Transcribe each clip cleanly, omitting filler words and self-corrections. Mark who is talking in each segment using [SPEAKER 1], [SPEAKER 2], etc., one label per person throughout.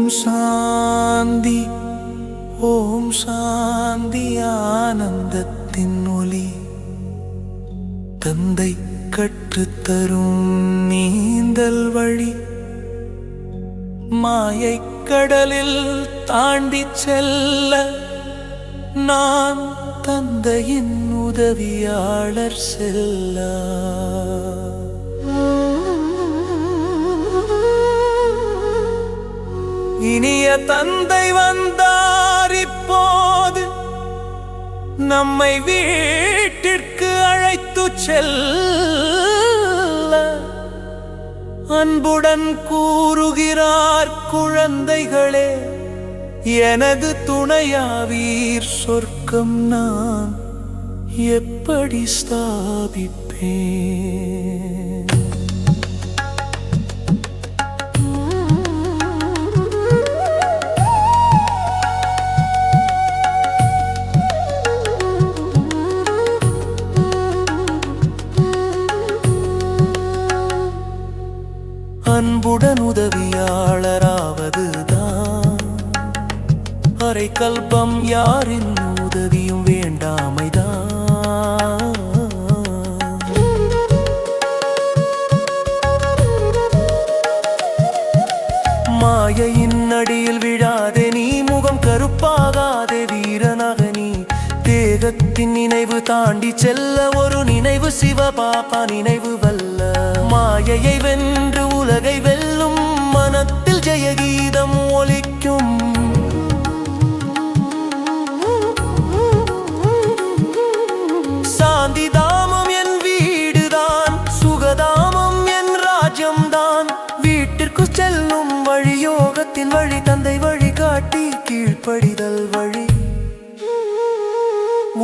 [SPEAKER 1] சாந்தி ஓம் சாந்தி ஆனந்தத்தின் ஒளி தந்தை கற்றுத்தரும் நீந்தல் வழி மாயைக் கடலில் தாண்டி செல்ல நான் தந்தையின் உதவியாளர் செல்லா. இனிய தந்தை வந்தார் இப்போது நம்மை வீட்டிற்கு அழைத்து செல்ல. அன்புடன் கூறுகிறார், குழந்தைகளே, எனது துணையாவீர், சொர்க்கம் நான் எப்படி ஸ்தாபிப்பேன்? அன்புடன் உதவியாளராவதுதான் அரை கல்பம், யாரின் உதவியும் வேண்டாமைதான். மாயையின் அடியில் விழாதே நீ, முகம் கருப்பாகாதே வீரனாக நீ. தேகத்தின் நினைவு தாண்டி செல்ல ஒரு நினைவு சிவபாபா நினைவு வல்ல. மாயையை வென்று உலகை வெல்லும் மனத்தில் ஜெயகீதம் ஒலிக்கும். சாந்தி தாமம் என் வீடுதான், சுகதாமம் என் ராஜ்யம்தான். வீட்டிற்கு செல்லும் வழி யோகத்தின் வழி, தந்தை வழி காட்டி கீழ்ப்படிதல் வழி.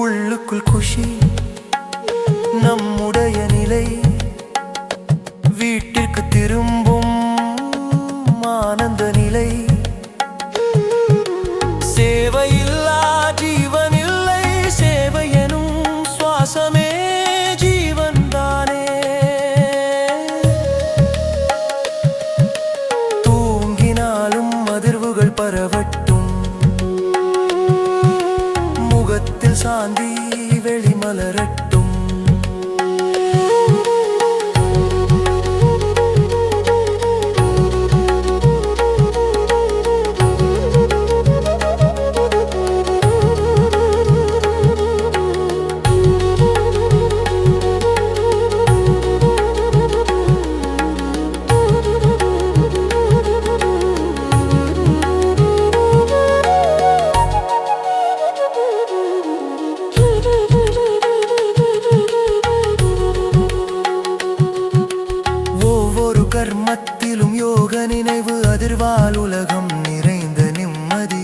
[SPEAKER 1] உள்ளுக்குள் குஷி நம்முடைய நிலை, வீட்டிற்கு திரும்பும் ஆனந்த நிலை. சேவையில்லா ஜீவனில்லை, சேவை எனும் சுவாசமே ஜீவன் தானே. தூங்கினாலும் அதிர்வுகள் பரவட்டும், முகத்தில் சாந்தி வெளிமலரட்டும். கர்மத்திலும் யோக நினைவு, அதிர்வால் உலகம் நிறைந்த நிம்மதி.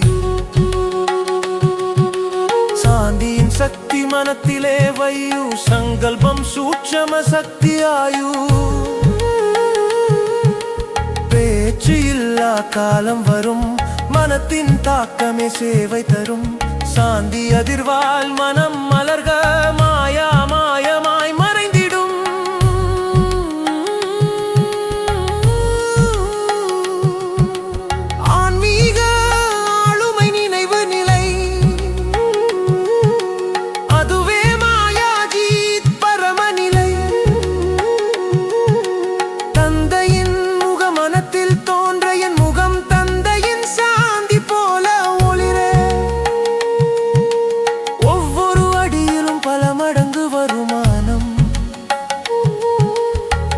[SPEAKER 1] சாந்தியின் சக்தி மனத்திலே வையு, சங்கல்பம் சூட்சம சக்தி ஆயு. பேச்சு இல்லா காலம் வரும், மனத்தின் தாக்கமே சேவை தரும். சாந்தி அதிர்வால் மனம் மலர்க, மாயா மாயமாய் மறைந்திடும்.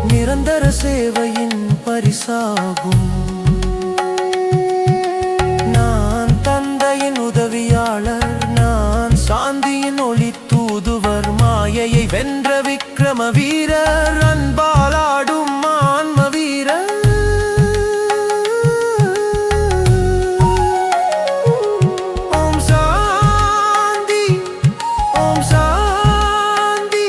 [SPEAKER 1] நிரந்தர சேவையின் பரிசாகும். நான் தந்தையின் உதவியாளர், நான் சாந்தியின் ஒளி தூதுவர். மாயையை வென்ற விக்ரம வீரர், அன்பால் ஆடும் ஆன்ம வீரர். ஓம் சாந்தி ஓம் சாந்தி.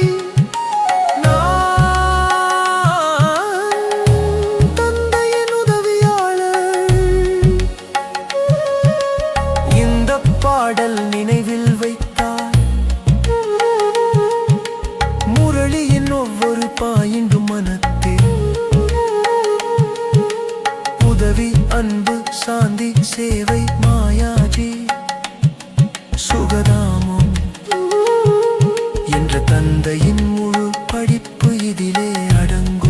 [SPEAKER 1] பாடல் நினைவில் வைத்தார், முரளியின் ஒவ்வொரு பாயிண்டும் மனத்தில் உதவி, அன்பு, சாந்தி சேவை மாயாஜி சுகதாமம் என்ற தந்தையின் முழு படிப்பு இதிலே அடங்கும்.